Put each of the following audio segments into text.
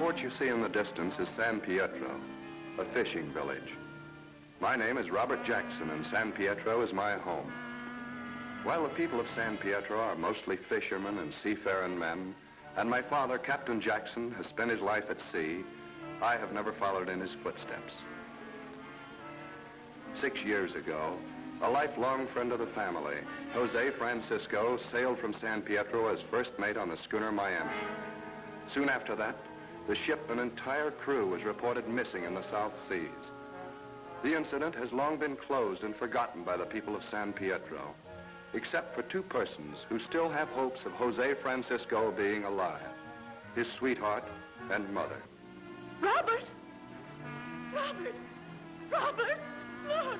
port you see in the distance is San Pietro, a fishing village. My name is Robert Jackson, and San Pietro is my home. While the people of San Pietro are mostly fishermen and seafaring men, and my father, Captain Jackson, has spent his life at sea, I have never followed in his footsteps. 6 years ago, a lifelong friend of the family, Jose Francisco, sailed from San Pietro as first mate on the schooner Miami. Soon after that, the ship and entire crew was reported missing in the South Seas. The incident has long been closed and forgotten by the people of San Pietro, except for 2 persons who still have hopes of Jose Francisco being alive, his sweetheart and mother. Robert! Robert! Robert! Look!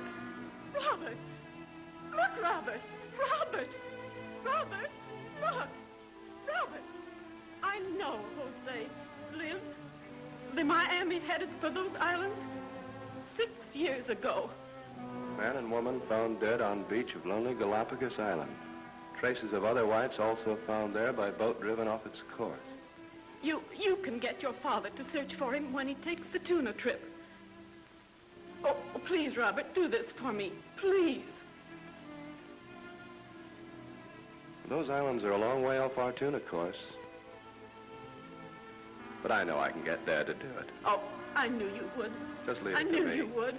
Robert! Look, Robert! Robert! Robert! Look! Robert! I know Jose lives. The Miami headed for those islands 6 years ago. Man and woman found dead on beach of lonely Galapagos Island. Traces of other whites also found there by boat driven off its course. You can get your father to search for him when he takes the Tuna trip. Oh, please, Robert, do this for me. Please. Those islands are a long way off our Tuna course. But I know I can get Dad to do it. Oh, I knew you would. Just leave it to me. I knew you would.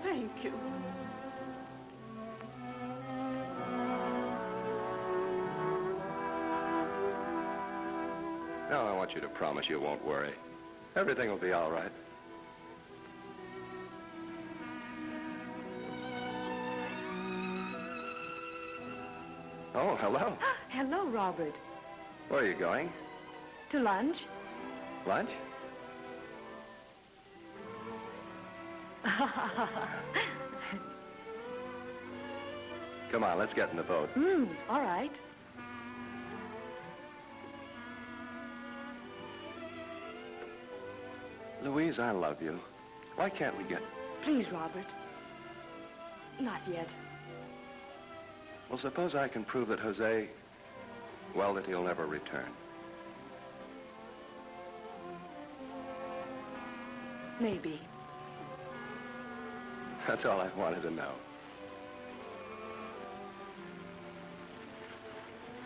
Thank you. Now I want you to promise you won't worry. Everything will be all right. Oh, hello. Hello, Robert. Where are you going? To lunch. Lunch? Come on, let's get in the boat. All right. Louise, I love you. Why can't we get... Please, Robert. Not yet. Well, suppose I can prove that Jose, well, that he'll never return. Maybe. That's all I wanted to know.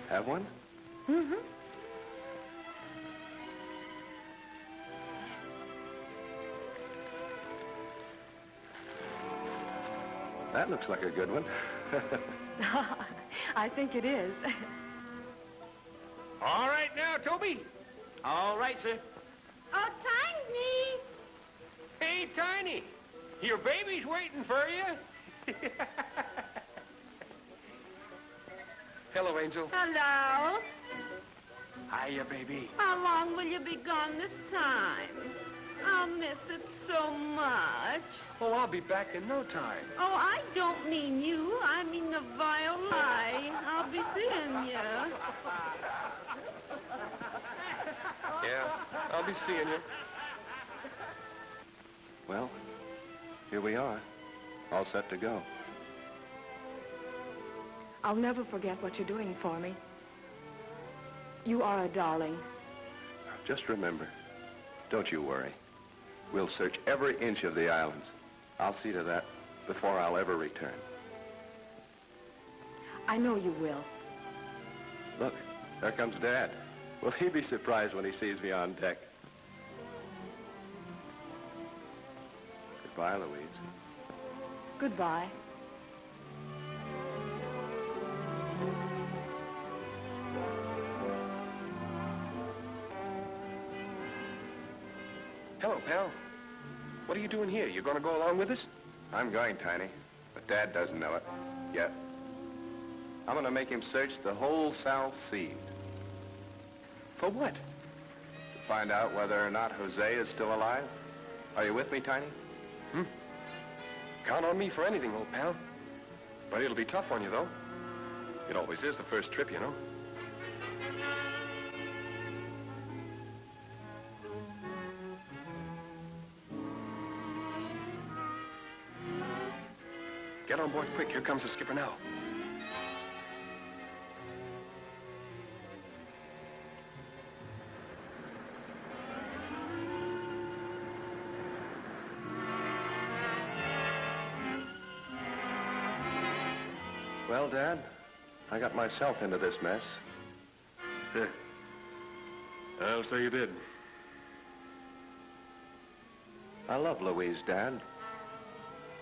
Have one? Mm-hmm. That looks like a good one. I think it is. All right now, Toby. All right, sir. Oh, Tiny! Hey, Tiny. Your baby's waiting for you. Hello, Angel. Hello. Hiya, baby. How long will you be gone this time? I'll miss it so much. Oh, I'll be back in no time. Oh, I don't mean you. I mean the vile lie. I'll be seeing you. Yeah, I'll be seeing you. Well, here we are, all set to go. I'll never forget what you're doing for me. You are a darling. Just remember, don't you worry. We'll search every inch of the islands. I'll see to that before I'll ever return. I know you will. Look, there comes Dad. Will he be surprised when he sees me on deck? Goodbye, Louise. Goodbye. Hello, pal. What are you doing here? You gonna go along with us? I'm going, Tiny, but Dad doesn't know it yet. I'm gonna make him search the whole South Seas. For what? To find out whether or not Jose is still alive. Are you with me, Tiny? Count on me for anything, old pal. But it'll be tough on you, though. It always is the first trip, you know. Get on board quick. Here comes the skipper now. Well, Dad, I got myself into this mess. Yeah. I'll say you did. I love Louise, Dad.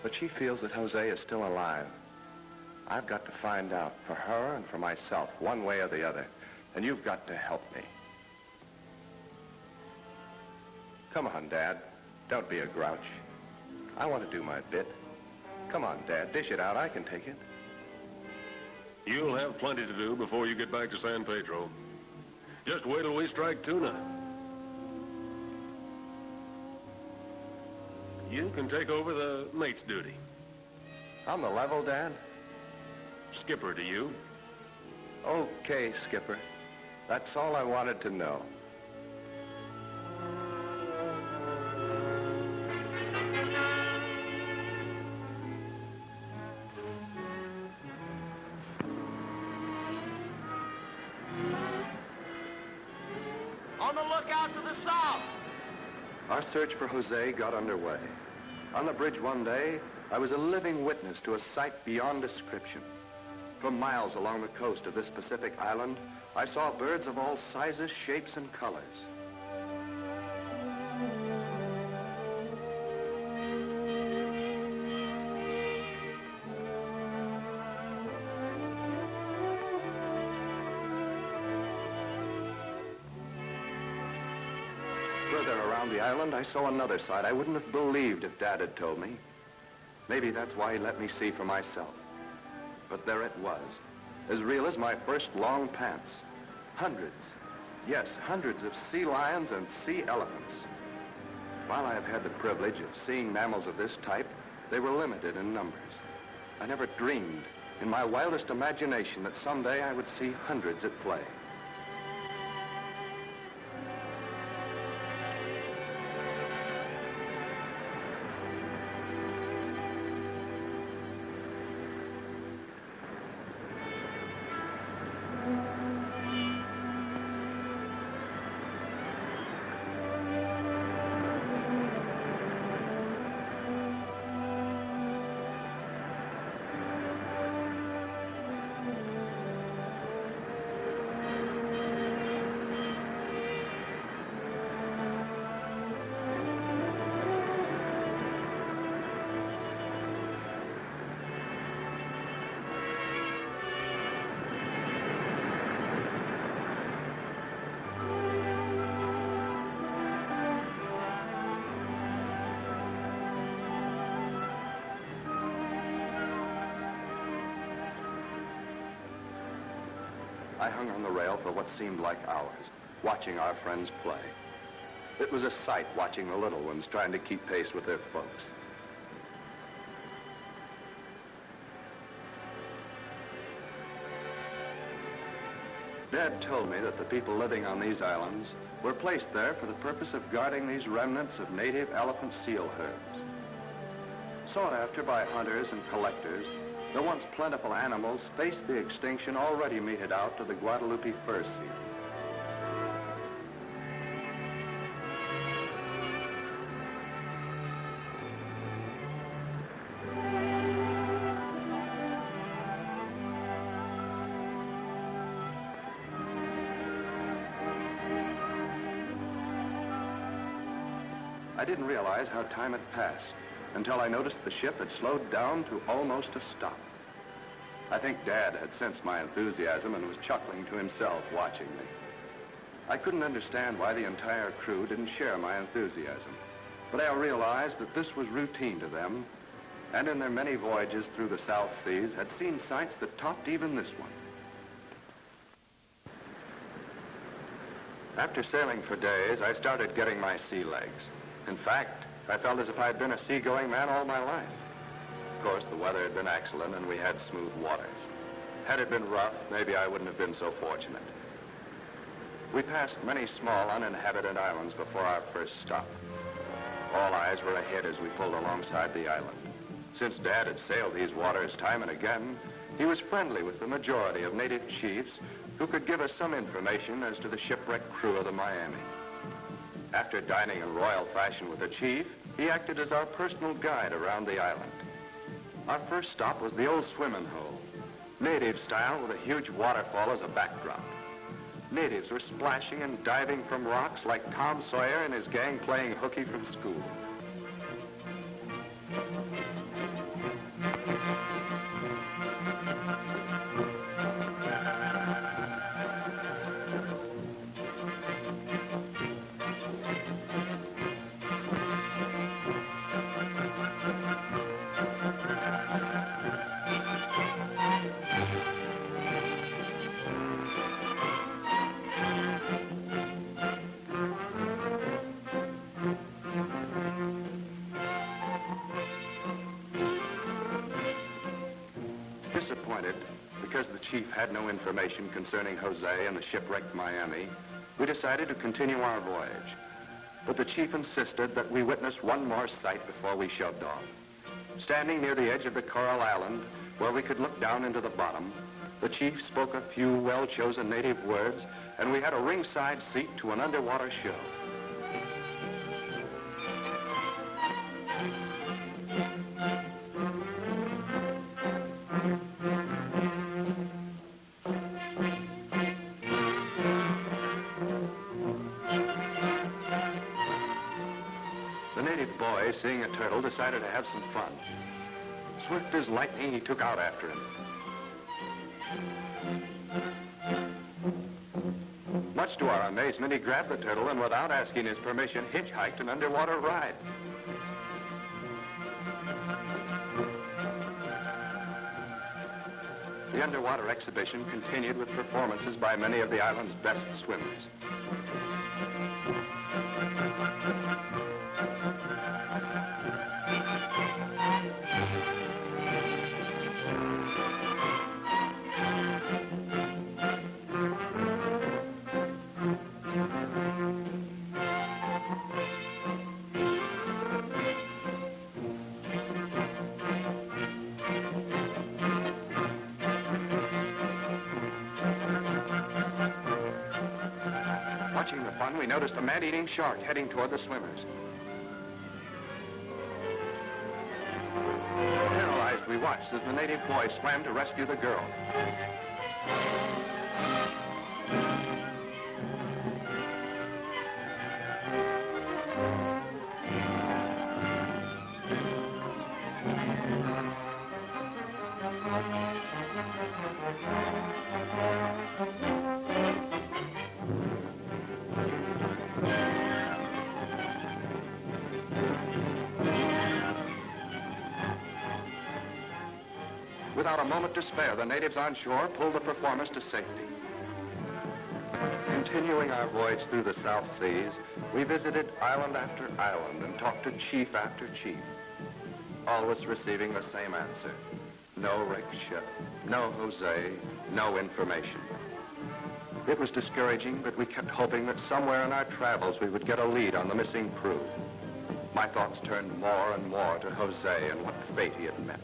But she feels that Jose is still alive. I've got to find out for her and for myself, one way or the other. And you've got to help me. Come on, Dad. Don't be a grouch. I want to do my bit. Come on, Dad. Dish it out. I can take it. You'll have plenty to do before you get back to San Pedro. Just wait till we strike Tuna. You can take over the mate's duty. On the level, Dad? Skipper to you. Okay, Skipper. That's all I wanted to know. On the lookout to the south. Our search for Jose got underway. On the bridge one day, I was a living witness to a sight beyond description. For miles along the coast of this Pacific island, I saw birds of all sizes, shapes, and colors. Further around the island, I saw another sight I wouldn't have believed if Dad had told me. Maybe that's why he let me see for myself. But there it was, as real as my first long pants. Hundreds, yes, hundreds of sea lions and sea elephants. While I have had the privilege of seeing mammals of this type, they were limited in numbers. I never dreamed in my wildest imagination that someday I would see hundreds at play. I hung on the rail for what seemed like hours, watching our friends play. It was a sight watching the little ones trying to keep pace with their folks. Dad told me that the people living on these islands were placed there for the purpose of guarding these remnants of native elephant seal herds. Sought after by hunters and collectors, the once plentiful animals faced the extinction already meted out to the Guadalupe fur seal. I didn't realize how time had passed until I noticed the ship had slowed down to almost a stop. I think Dad had sensed my enthusiasm and was chuckling to himself watching me. I couldn't understand why the entire crew didn't share my enthusiasm, but I realized that this was routine to them, and in their many voyages through the South Seas had seen sights that topped even this one. After sailing for days, I started getting my sea legs. In fact, I felt as if I had been a seagoing man all my life. Of course, the weather had been excellent and we had smooth waters. Had it been rough, maybe I wouldn't have been so fortunate. We passed many small uninhabited islands before our first stop. All eyes were ahead as we pulled alongside the island. Since Dad had sailed these waters time and again, he was friendly with the majority of native chiefs who could give us some information as to the shipwrecked crew of the Miami. After dining in royal fashion with the chief, he acted as our personal guide around the island. Our first stop was the old swimming hole. native style with a huge waterfall as a backdrop. Natives were splashing and diving from rocks like Tom Sawyer and his gang playing hooky from school. Disappointed because the chief had no information concerning Jose and the shipwrecked Miami, we decided to continue our voyage. But the chief insisted that we witness one more sight before we shoved off. Standing near the edge of the coral island, where we could look down into the bottom, the chief spoke a few well-chosen native words, and we had a ringside seat to an underwater show. Seeing a turtle, decided to have some fun. Swift as lightning, he took out after him. Much to our amazement, he grabbed the turtle and, without asking his permission, hitchhiked an underwater ride. The underwater exhibition continued with performances by many of the island's best swimmers. Watching the fun, we noticed a man-eating shark heading toward the swimmers. Paralyzed, we watched as the native boy swam to rescue the girl. Without a moment to spare, the natives on shore pulled the performers to safety. Continuing our voyage through the South Seas, we visited island after island and talked to chief after chief, always receiving the same answer. No wrecked ship, no Jose, no information. It was discouraging, but we kept hoping that somewhere in our travels we would get a lead on the missing crew. My thoughts turned more and more to Jose and what fate he had met.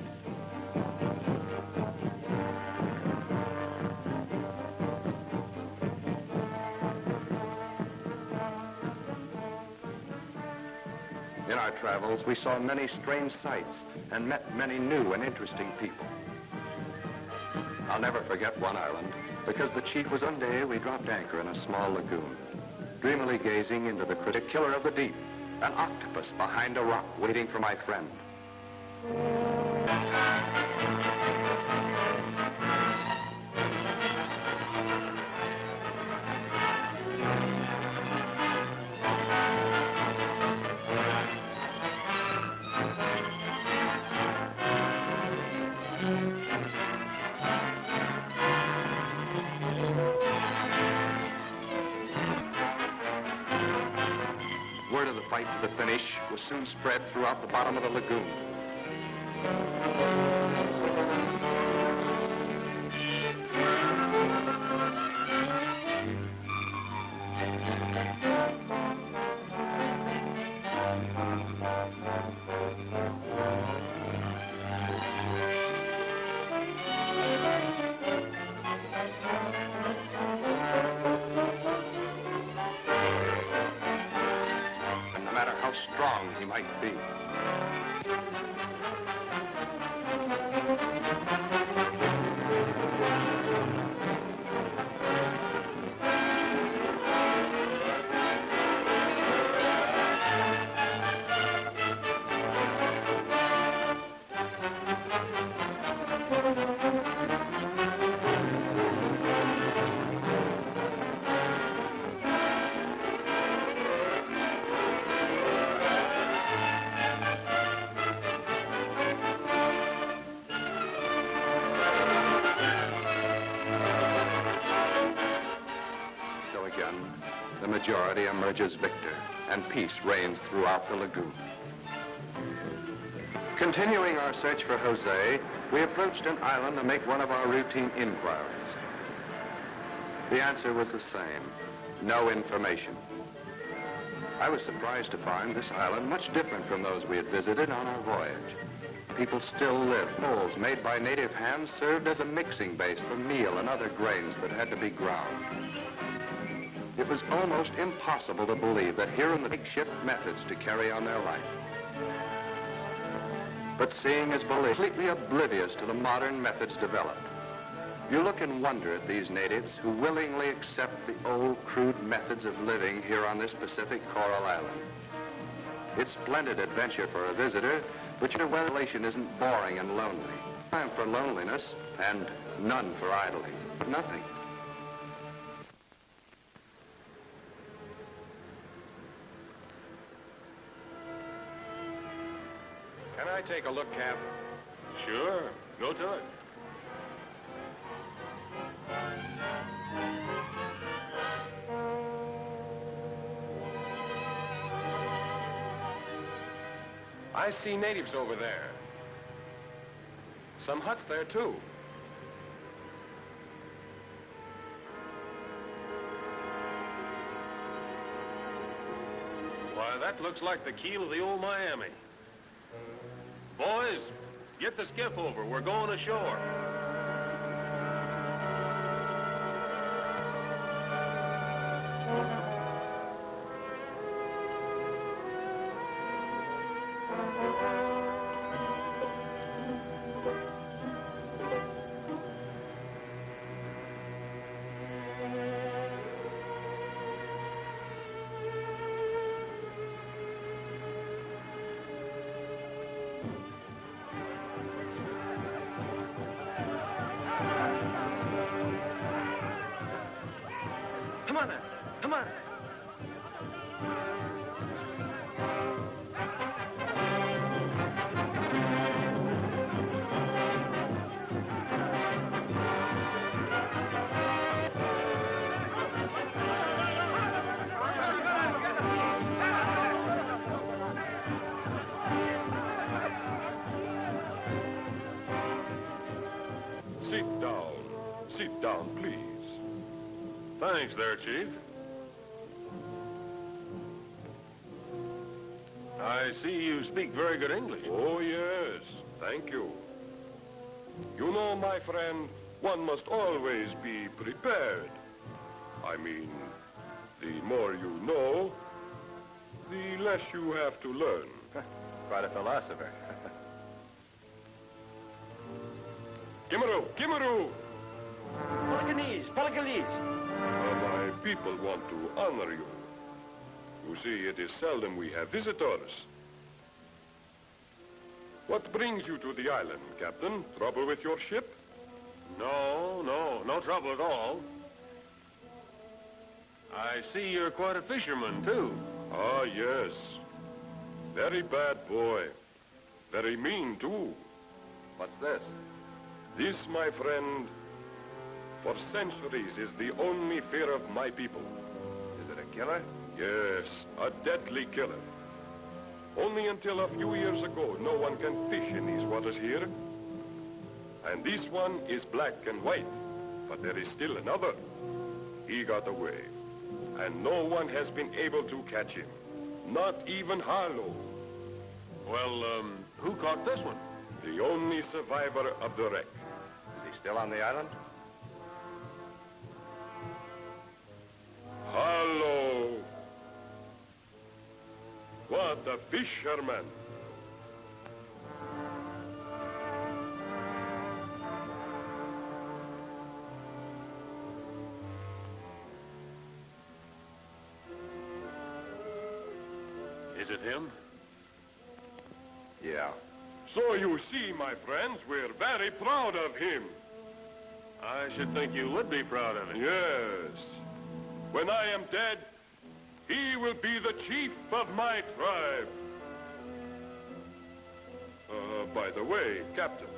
In our travels, we saw many strange sights and met many new and interesting people. I'll never forget one island, because the chief was one day we dropped anchor in a small lagoon, dreamily gazing into the killer of the deep, an octopus behind a rock waiting for my friend. Word of the fight to the finish was soon spread throughout the bottom of the lagoon. How strong he might be. majority emerges victor, and peace reigns throughout the lagoon. Continuing our search for Jose, we approached an island to make one of our routine inquiries. The answer was the same: no information. I was surprised to find this island much different from those we had visited on our voyage. People still lived. Bowls made by native hands served as a mixing base for meal and other grains that had to be ground. It was almost impossible to believe that here in the makeshift methods to carry on their life. But seeing is believing, completely oblivious to the modern methods developed. You look in wonder at these natives who willingly accept the old, crude methods of living here on this Pacific coral island. It's splendid adventure for a visitor, but your relation isn't boring and lonely. Time for loneliness and none for idling. Nothing. Can I take a look, Cap? Sure. Go to it. I see natives over there. Some huts there, too. Why, that looks like the keel of the old Miami. Boys, get the skiff over. We're going ashore. Come on now. Come on. Sit down. Sit down, please. Thanks there, Chief. I see you speak very good English. Oh, yes. Thank you. You know, my friend, one must always be prepared. I mean, the more you know, the less you have to learn. Quite a philosopher. Kimaru! Kimaru! Polaganese! Polaganese! My people want to honor you. You see, it is seldom we have visitors. What brings you to the island, Captain? Trouble with your ship? No trouble at all. I see you're quite a fisherman, too. Ah, yes. Very bad boy. Very mean, too. What's this? This, my friend, for centuries is the only fear of my people. Is it a killer? Yes, a deadly killer. Only until a few years ago, no one can fish in these waters here. And this one is black and white, but there is still another. He got away, and no one has been able to catch him. Not even Harlow. Well, who caught this one? The only survivor of the wreck. Is he still on the island? Harlow. What a fisherman. Is it him? Yeah. So you see, my friends, we're very proud of him. I should think you would be proud of him. Yes. When I am dead, he will be the chief of my tribe. By the way, Captain,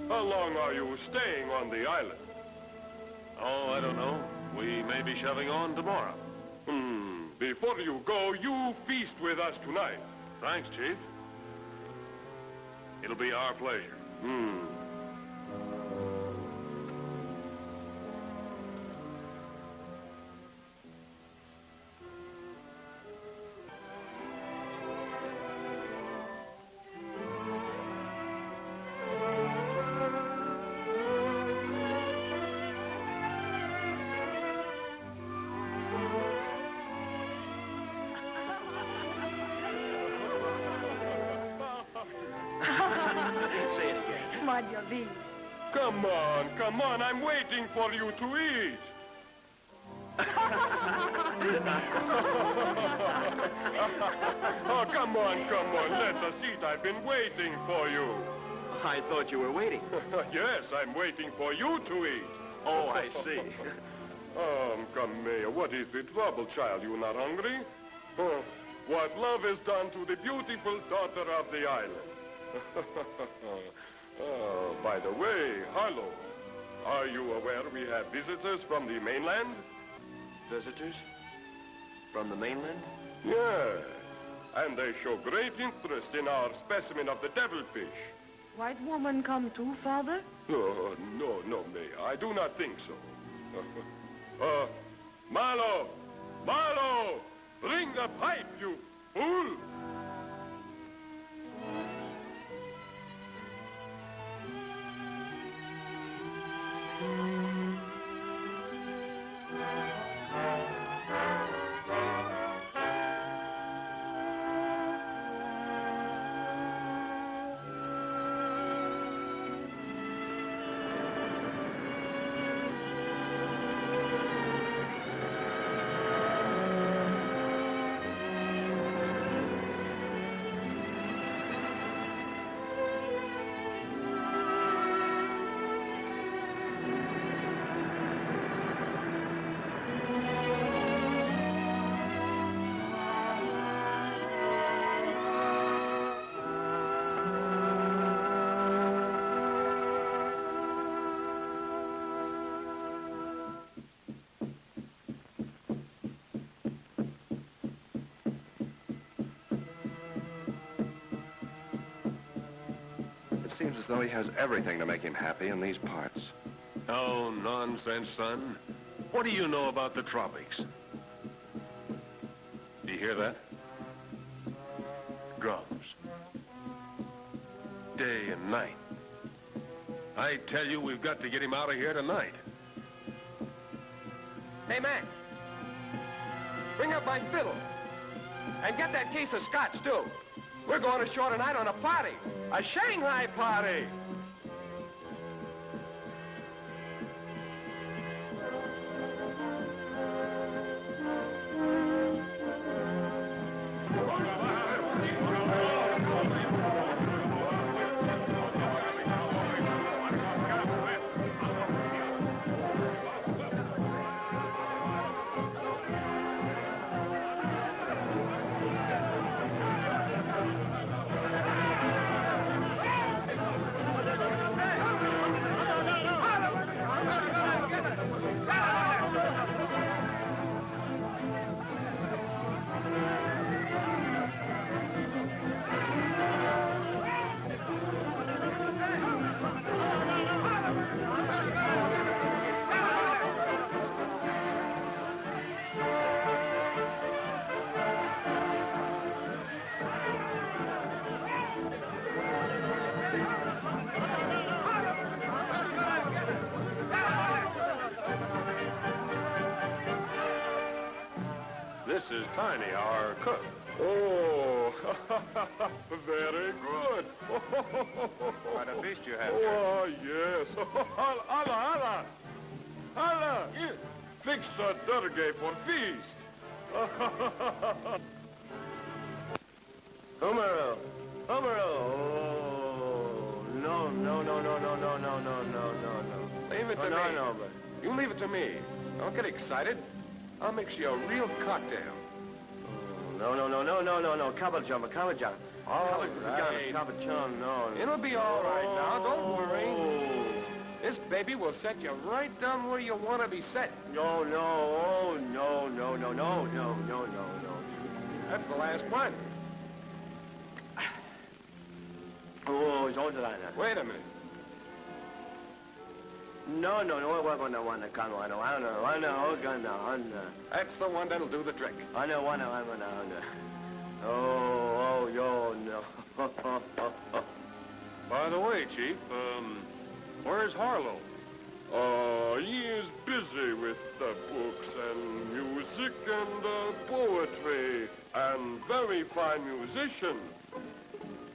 how long are you staying on the island? Oh, I don't know. We may be shoving on tomorrow. before you go, you feast with us tonight. Thanks, Chief. It'll be our pleasure. Say it again. Madre mia. Come on, I'm waiting for you to eat. Oh, come on, let us eat. I've been waiting for you. I thought you were waiting. Yes, I'm waiting for you to eat. Oh, I see. Come, Mayor, what is the trouble, child? You not hungry? What love has done to the beautiful daughter of the island. By the way, Harlow, are you aware we have visitors from the mainland? Visitors? From the mainland? Yeah, and they show great interest in our specimen of the devilfish. White woman come too, Father? Oh, no, Mayor, I do not think so. Marlowe, bring the pipe, you fool! It seems as though he has everything to make him happy in these parts. Oh, nonsense, son. What do you know about the tropics? Do you hear that? Drums. Day and night. I tell you, we've got to get him out of here tonight. Hey, Mac. Bring up my fiddle. And get that case of scotch, too. We're going ashore tonight on a party. A Shanghai party. This is Tiny, our cook. Oh, very good. Quite a feast you have here. Oh, yes. Allah, fix a durgay for feast. Humero. No. Leave it to me. No, but... You leave it to me. Don't get excited. I'll mix you a real cocktail. No. Cabbage. All right. Cabbage, no. It'll be all right now. Don't worry. This baby will set you right down where you want to be set. No, no, oh, no, no, no, no, no, no, no, no. That's the last one. Oh, so did I. Wait a minute. No, no, no, we're going to want to come on. I know, That's the one that'll do the trick. I know. Oh, yo, no. By the way, Chief, where's Harlow? He is busy with books and music and poetry, and very fine musician.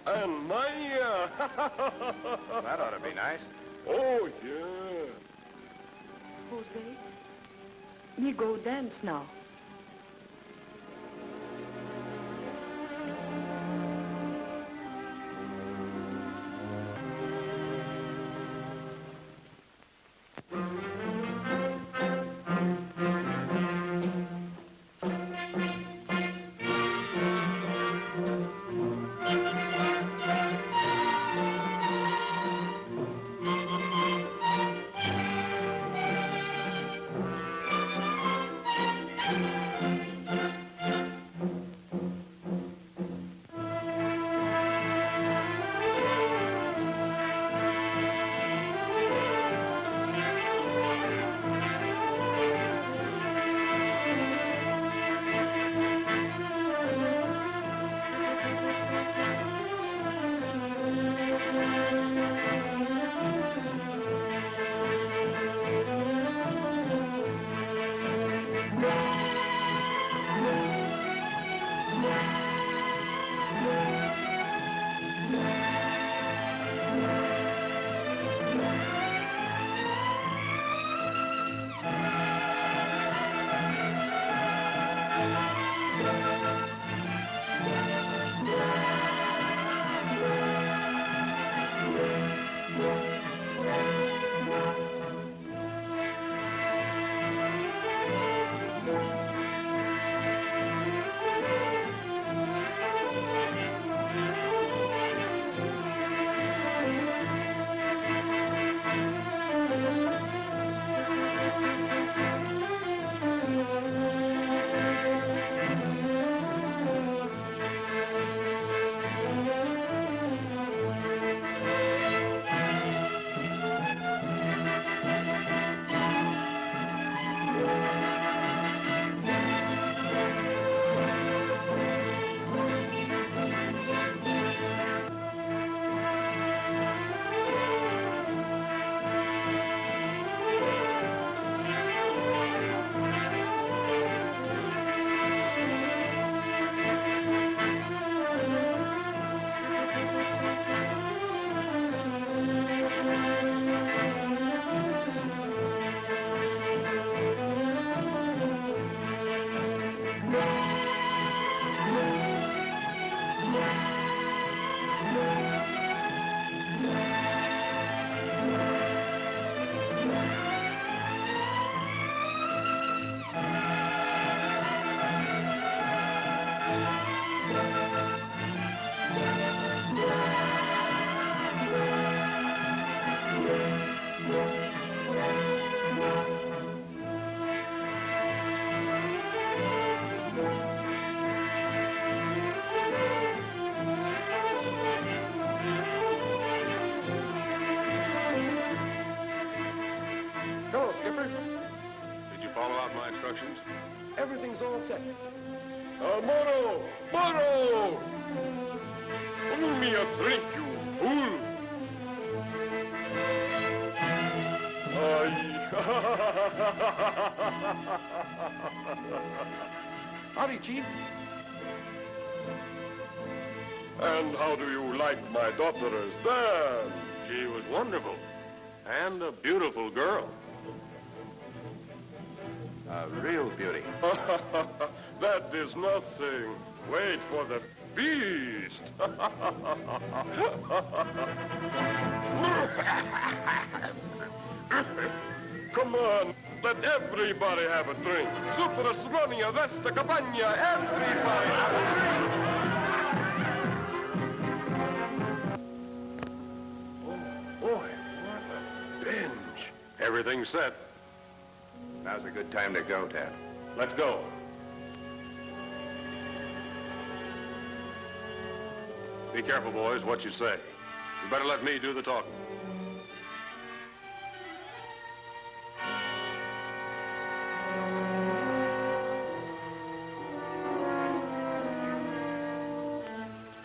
And my... That ought to be nice. Oh, yeah. Jose, me go dance now. Everything's all set. Moro! Moro! Give me a drink, you fool! Howdy, Chief. And how do you like my daughter's dance? She was wonderful. And a beautiful girl. A real beauty. That is nothing. Wait for the feast. Come on, let everybody have a drink. Super Sronia, Vesta Cabana, everybody have a drink. Oh, boy, what a bend. Everything's set. Now's a good time to go, Dad. Let's go. Be careful, boys, what you say. You better let me do the talking.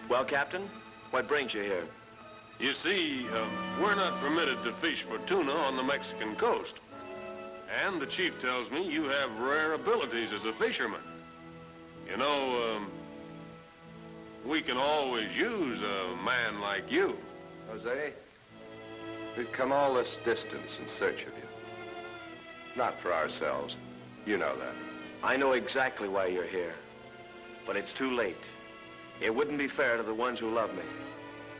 Well, Captain, what brings you here? You see, we're not permitted to fish for tuna on the Mexican coast. And the chief tells me you have rare abilities as a fisherman. You know, we can always use a man like you. Jose, we've come all this distance in search of you. Not for ourselves. You know that. I know exactly why you're here, but it's too late. It wouldn't be fair to the ones who love me.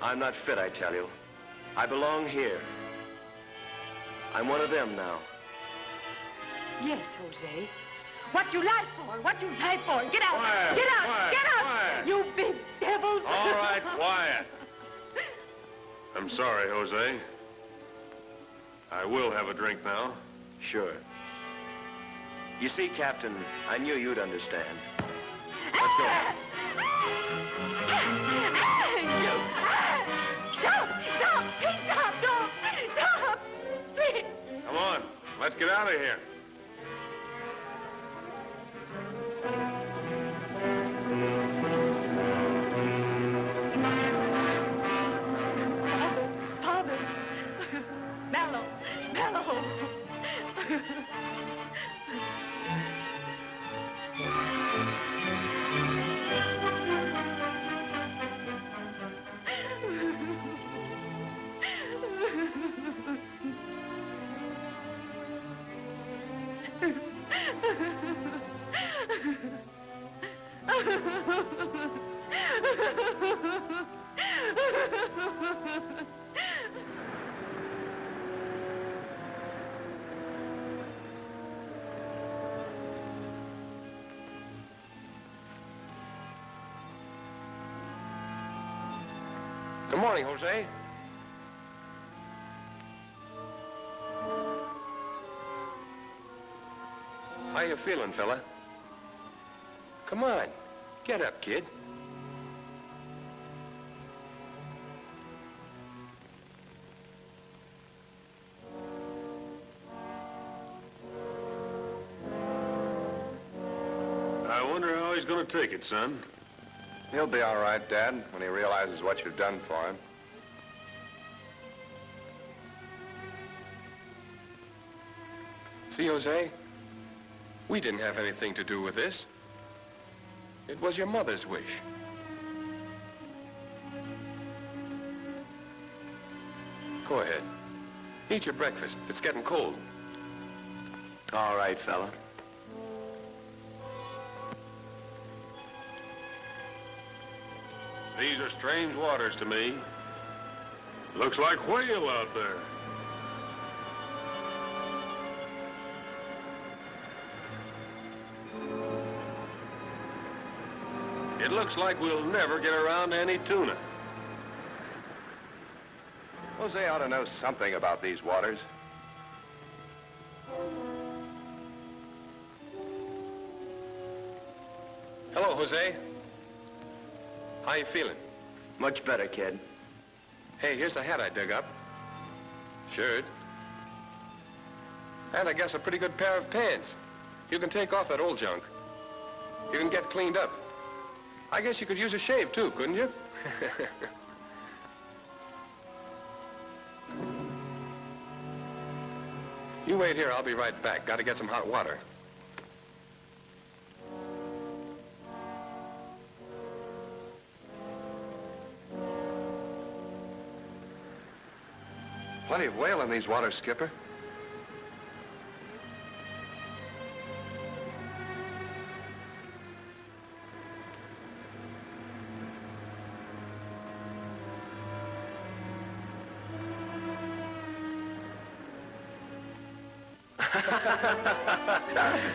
I'm not fit, I tell you. I belong here. I'm one of them now. Yes, Jose. What you lie for? What you lie for? Get out! Quiet, Get out! quiet, Get out! quiet. You big devils! All right, quiet. I'm sorry, Jose. I will have a drink now. Sure. You see, Captain, I knew you'd understand. Let's go. Stop! Stop! Please stop! Don't! Stop! Please! Come on, let's get out of here. Father! Mellow! Mellow! Good morning, Jose. How you feeling, fella? Come on, get up, kid. I wonder how he's gonna take it, son. He'll be all right, Dad, when he realizes what you've done for him. See, Jose? We didn't have anything to do with this. It was your mother's wish. Go ahead. Eat your breakfast. It's getting cold. All right, fella. These are strange waters to me. Looks like whale out there. It looks like we'll never get around to any tuna. Jose ought to know something about these waters. Hello, Jose. How you feeling? Much better, kid. Hey, here's a hat I dug up. Shirt. And I guess a pretty good pair of pants. You can take off that old junk. You can get cleaned up. I guess you could use a shave, too, couldn't you? You wait here. I'll be right back. Got to get some hot water. Plenty of whale in these waters, Skipper.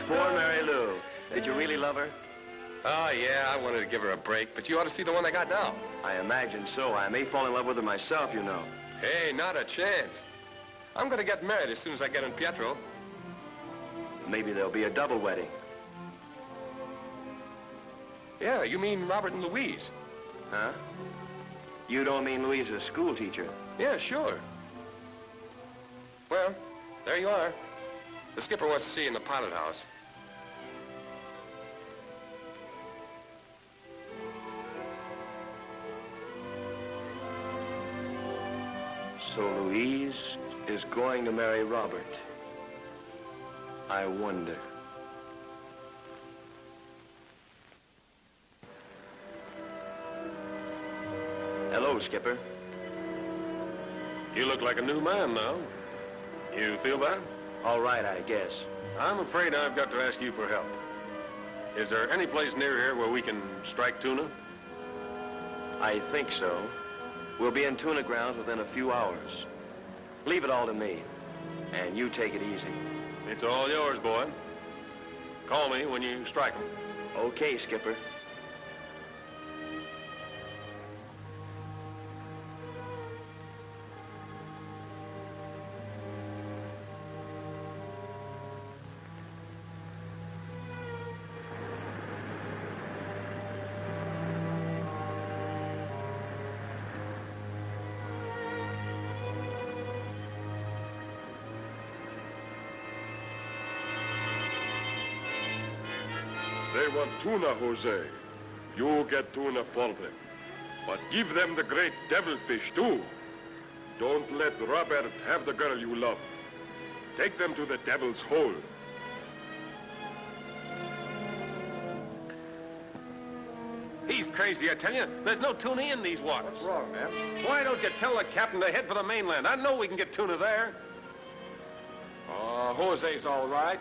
Poor Mary Lou. Did you really love her? Oh, yeah, I wanted to give her a break, but you ought to see the one I got now. I imagine so. I may fall in love with her myself, you know. Hey, not a chance. I'm going to get married as soon as I get in Pietro. Maybe there'll be a double wedding. Yeah, you mean Robert and Louise? Huh? You don't mean Louise's school teacher? Yeah, sure. Well, there you are. The skipper wants to see you in the pilot house. So Louise is going to marry Robert. I wonder. Hello, Skipper. You look like a new man now. You feel better? All right, I guess. I'm afraid I've got to ask you for help. Is there any place near here where we can strike tuna? I think so. We'll be in tuna grounds within a few hours. Leave it all to me, and you take it easy. It's all yours, boy. Call me when you strike them. Okay, Skipper. They want tuna, Jose. You get tuna for them. But give them the great devilfish, too. Don't let Robert have the girl you love. Take them to the devil's hole. He's crazy, I tell you. There's no tuna in these waters. What's wrong, man? Why don't you tell the captain to head for the mainland? I know we can get tuna there. Oh, Jose's all right.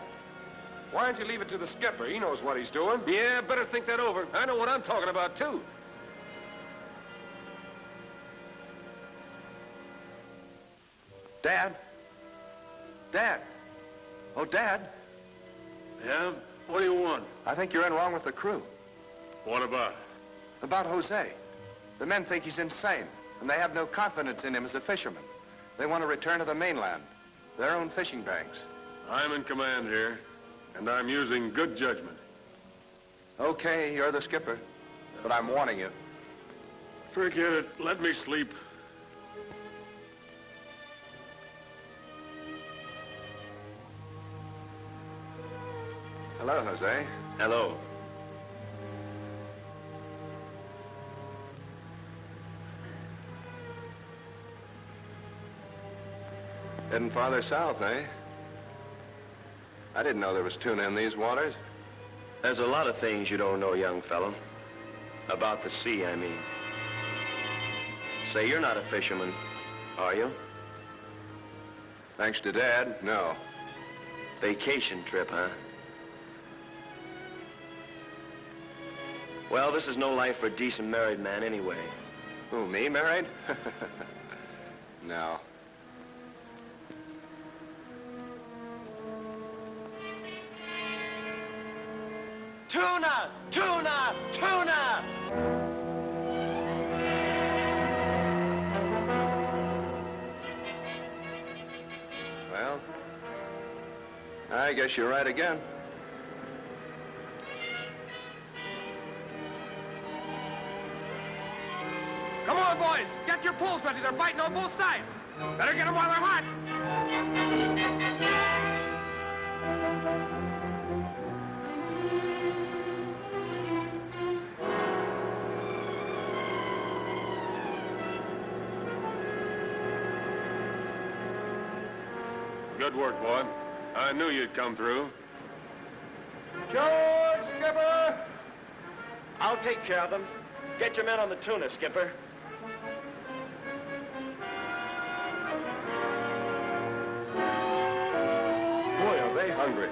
Why don't you leave it to the skipper? He knows what he's doing. Yeah, better think that over. I know what I'm talking about, too. Dad? Dad? Oh, Dad? Yeah? What do you want? I think you're in wrong with the crew. What about? About Jose. The men think he's insane, and they have no confidence in him as a fisherman. They want to return to the mainland, their own fishing banks. I'm in command here, and I'm using good judgment. Okay, you're the skipper, but I'm warning you. Forget it. Let me sleep. Hello, Jose. Hello. Heading farther south, eh? I didn't know there was tuna in these waters. There's a lot of things you don't know, young fellow. About the sea, I mean. Say, you're not a fisherman, are you? Thanks to Dad, no. Vacation trip, huh? Well, this is no life for a decent married man anyway. Who, me married? No. Tuna! Tuna! Tuna! Well, I guess you're right again. Come on, boys. Get your pulls ready. They're biting on both sides. Better get them while they're hot. Good work, boy. I knew you'd come through. George, skipper! I'll take care of them. Get your men on the tuna, Skipper. Boy, are they hungry.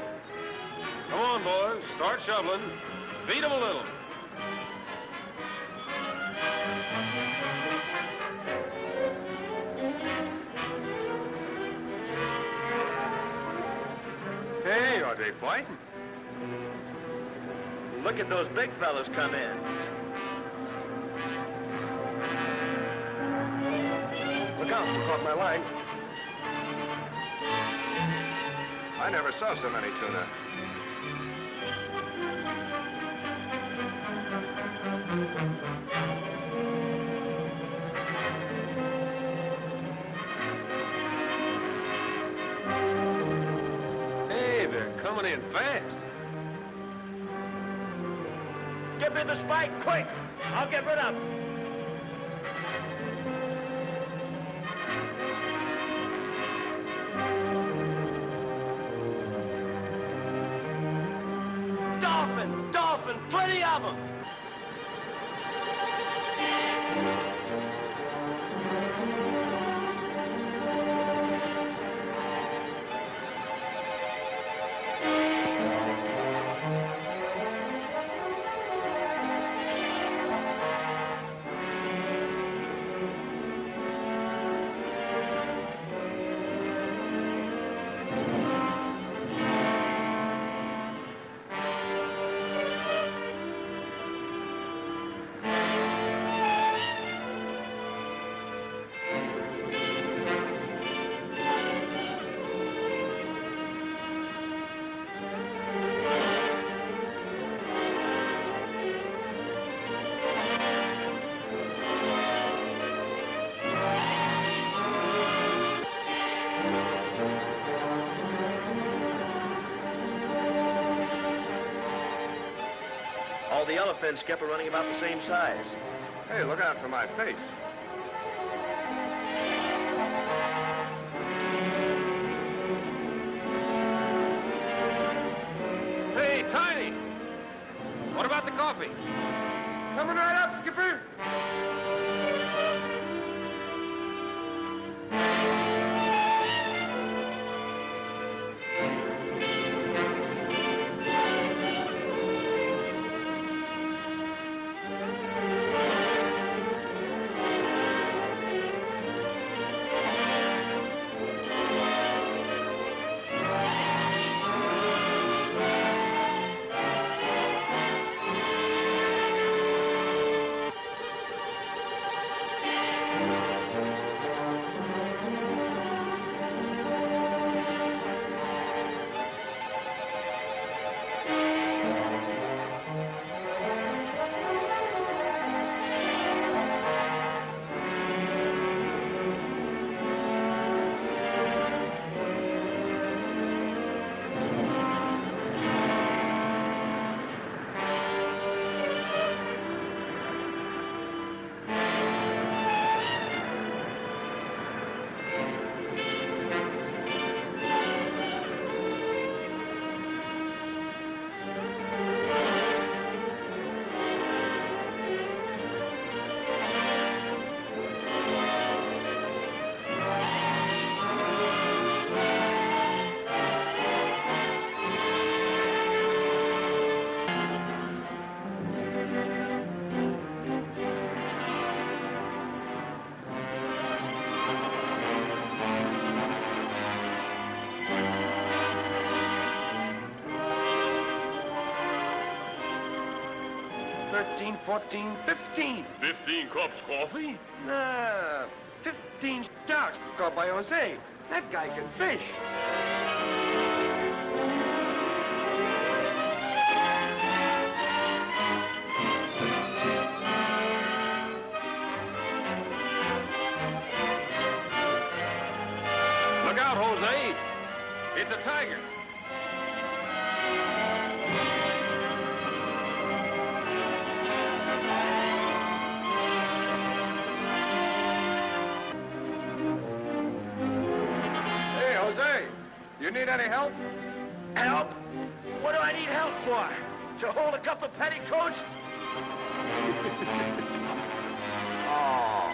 Come on, boys. Start shoveling. Feed them a little. Hey, are they biting? Look at those big fellas come in. Look out, you caught my line. I never saw so many tuna. Hey, they're coming in fast. Give me the spike, quick! I'll get rid of it. Dolphin, plenty of them. All the elephants kept running about the same size. Hey, look out for my face. Hey, Tiny! What about the coffee? Coming right up, Skipper. $13, $14, $15. 15 cups coffee? Nah, 15 sharks caught by Jose. That guy can fish. Look out, Jose. It's a tiger. You need any help? Help? What do I need help for? To hold a couple of petticoats? Oh.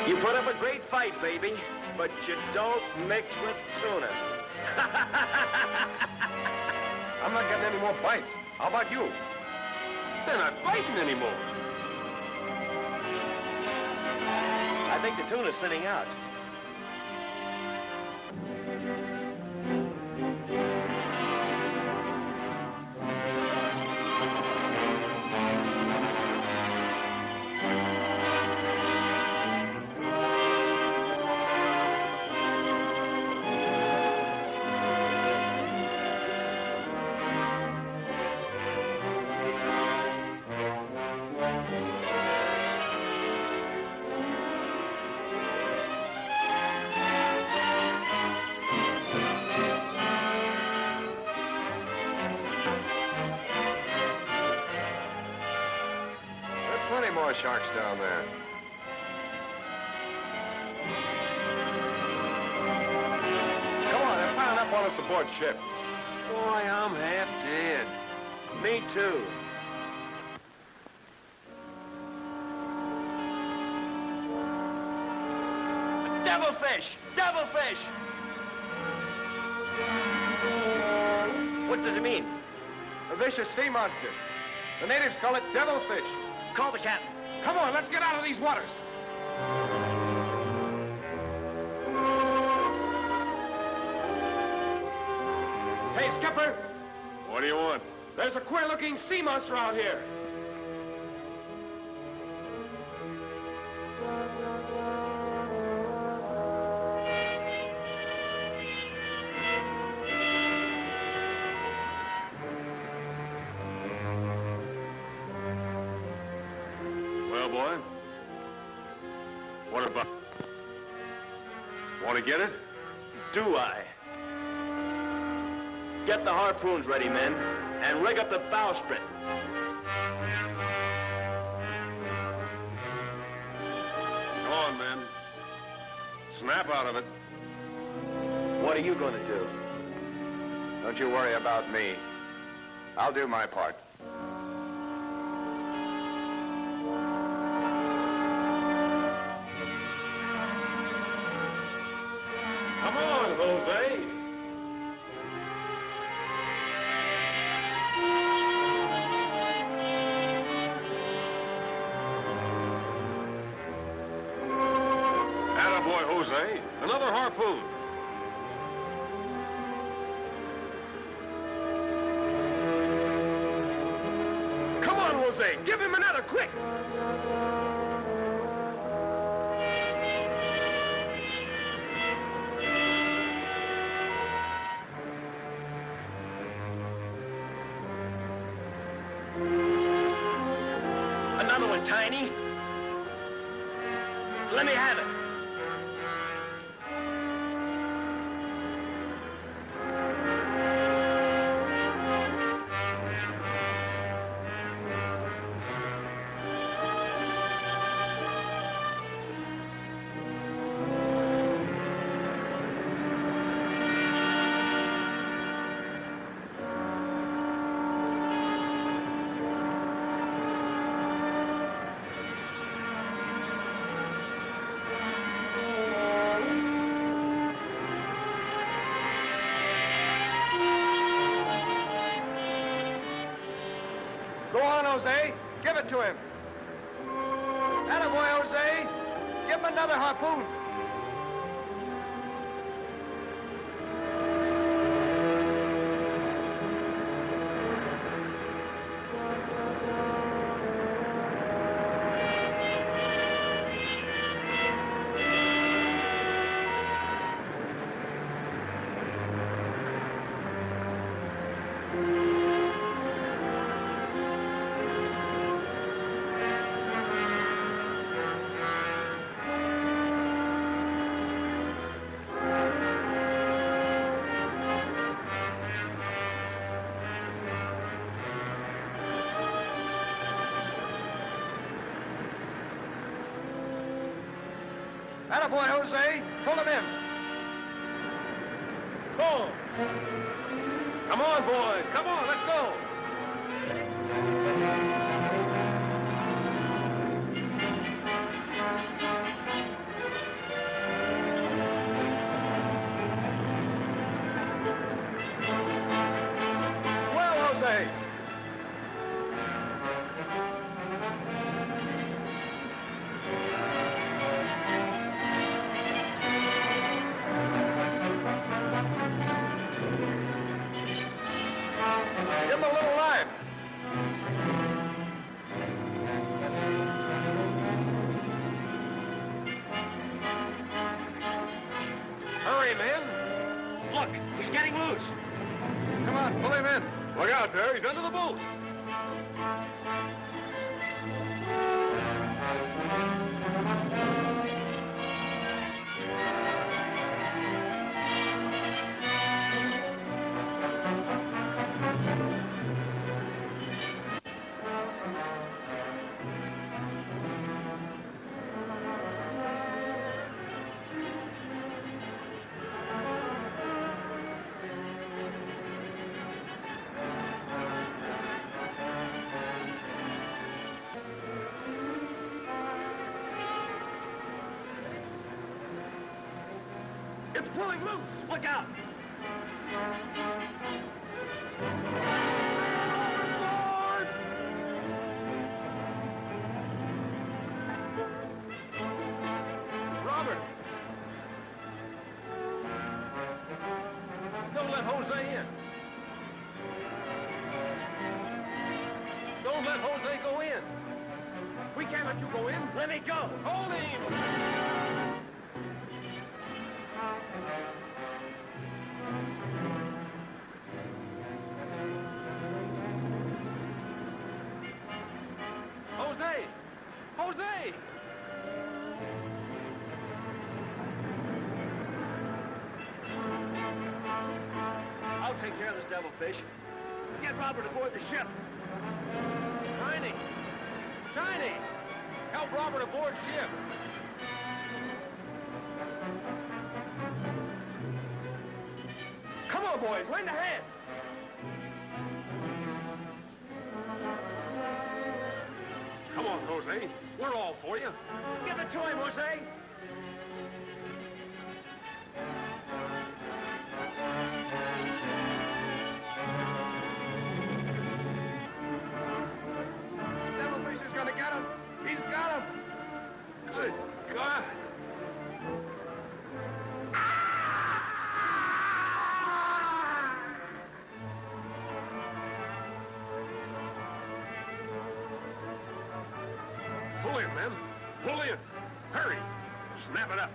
You put up a great fight, baby, but you don't mix with tuna. I'm not getting any more bites. How about you? They're not biting anymore. I think the tuna's thinning out. More sharks down there. Come on, they're piling up on us aboard ship. Boy, I'm half dead. Me too. Devilfish! Devilfish! What does it mean? A vicious sea monster. The natives call it devilfish. Call the captain. Come on, let's get out of these waters. Hey, Skipper, What do you want? there's a queer-looking sea monster out here. Well, boy, what about? Want to get it? Do I? Get the harpoons ready, men, and rig up the bowsprit. Come on, men. Snap out of it. What are you going to do? Don't you worry about me. I'll do my part. Come on, Jose. Attaboy, Jose. Another harpoon. Come on, Jose, give him another, quick. Another one, Tiny. Let me have it. Go on, Jose. Give it to him. Attaboy, Jose. Give him another harpoon. Attaboy, Jose. Pull him in. Go. Come on, boys. Come on, let's go. Well, Jose. out there. He's under the boat. It's pulling loose. Look out. Lord! Robert! Don't let Jose in. Don't let Jose go in. We can't let you go in. Let me go. Hold him. Jose! I'll take care of this devilfish. Get Robert aboard the ship. Tiny! Tiny! Help Robert aboard ship. Come on, boys. Lend a hand. Come on, Jose. We're all for you. Give it to him, Jose. Devilfish is gonna get him. He's got him. Good God. Pull in, men. Pull in. Hurry. Snap it up.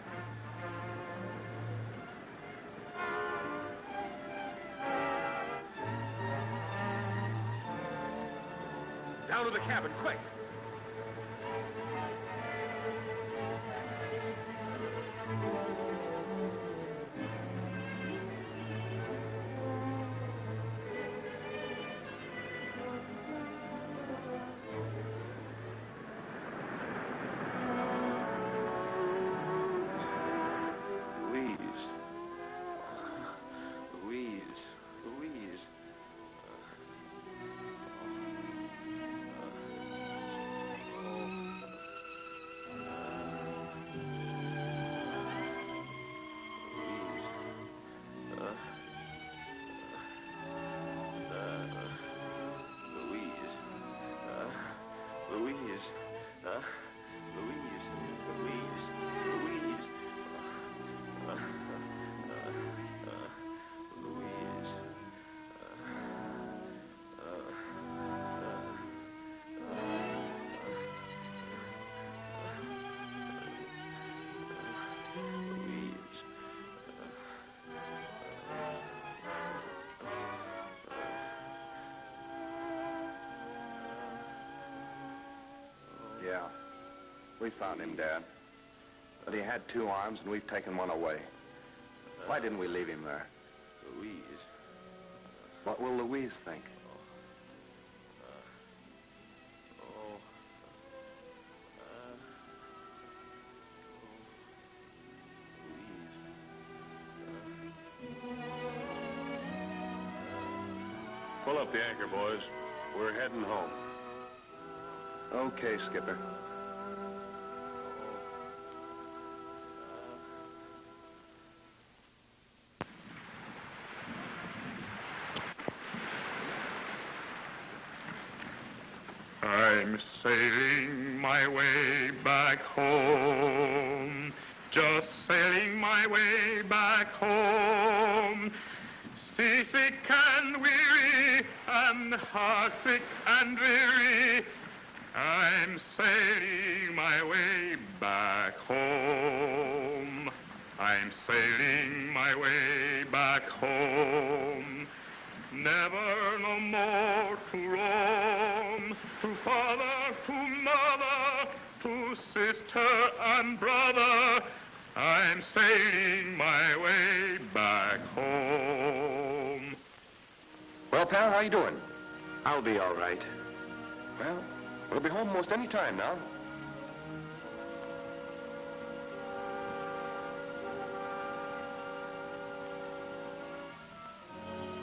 Down to the cabin, quick. Yeah. We found him, Dad. But he had two arms, and we've taken one away. Why didn't we leave him there? Louise. What will Louise think? Pull up the anchor, boys. We're heading home. Okay, Skipper. I'm sailing my way back home, just sailing my way back home. Seasick and weary and heartsick and dreary, I'm sailing my way back home. I'm sailing my way back home. never no more to roam, to father, to mother, to sister and brother, I'm sailing my way back home. Well, pal, how you doing? I'll be all right. Well, we'll be home most any time now.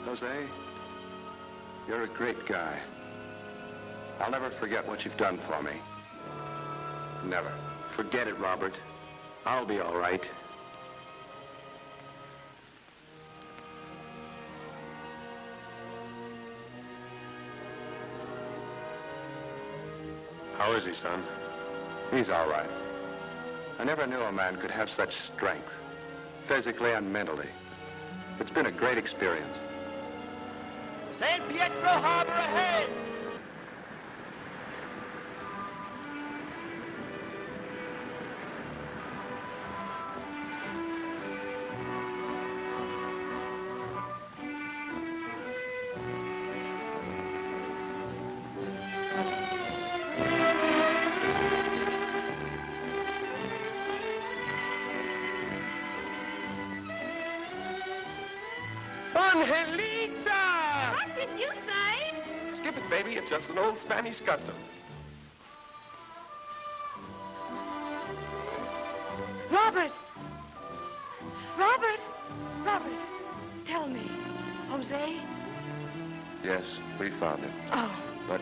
Jose, you're a great guy. I'll never forget what you've done for me. Never. Forget it, Robert. I'll be all right. How is he, son? He's all right. I never knew a man could have such strength, physically and mentally. It's been a great experience. San Pietro Harbor ahead! Angelita! What did you say? Skip it, baby. It's just an old Spanish custom. Robert! Robert! Robert, tell me, Jose? Yes, we found him. Oh. But,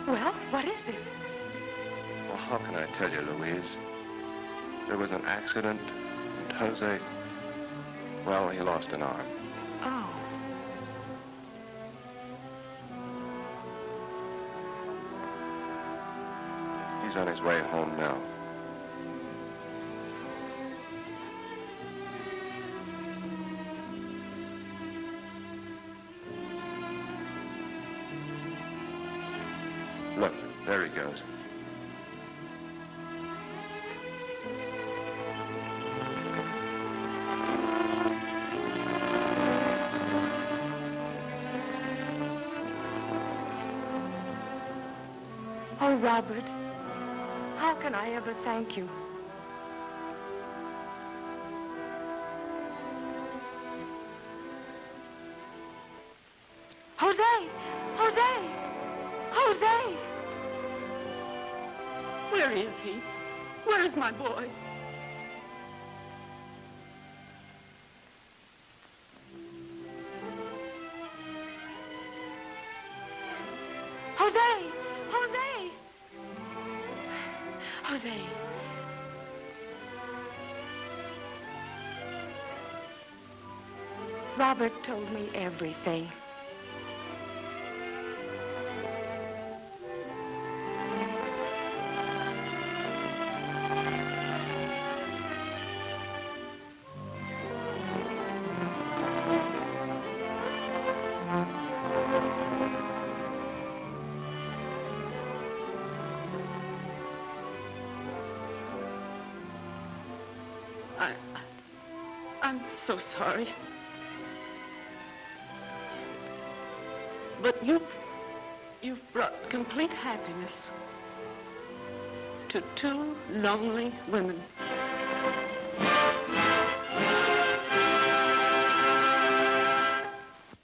Well, what is it? well, how can I tell you, Louise? There was an accident, and Jose, well, he lost an arm. Oh. He's on his way home now. Look, there he goes. Oh, Robert, how can I ever thank you? Jose! Jose! Jose! Where is he? Where is my boy? Jose! Jose! Jose. Robert told me everything. I'm so sorry. But you've brought complete happiness to two lonely women.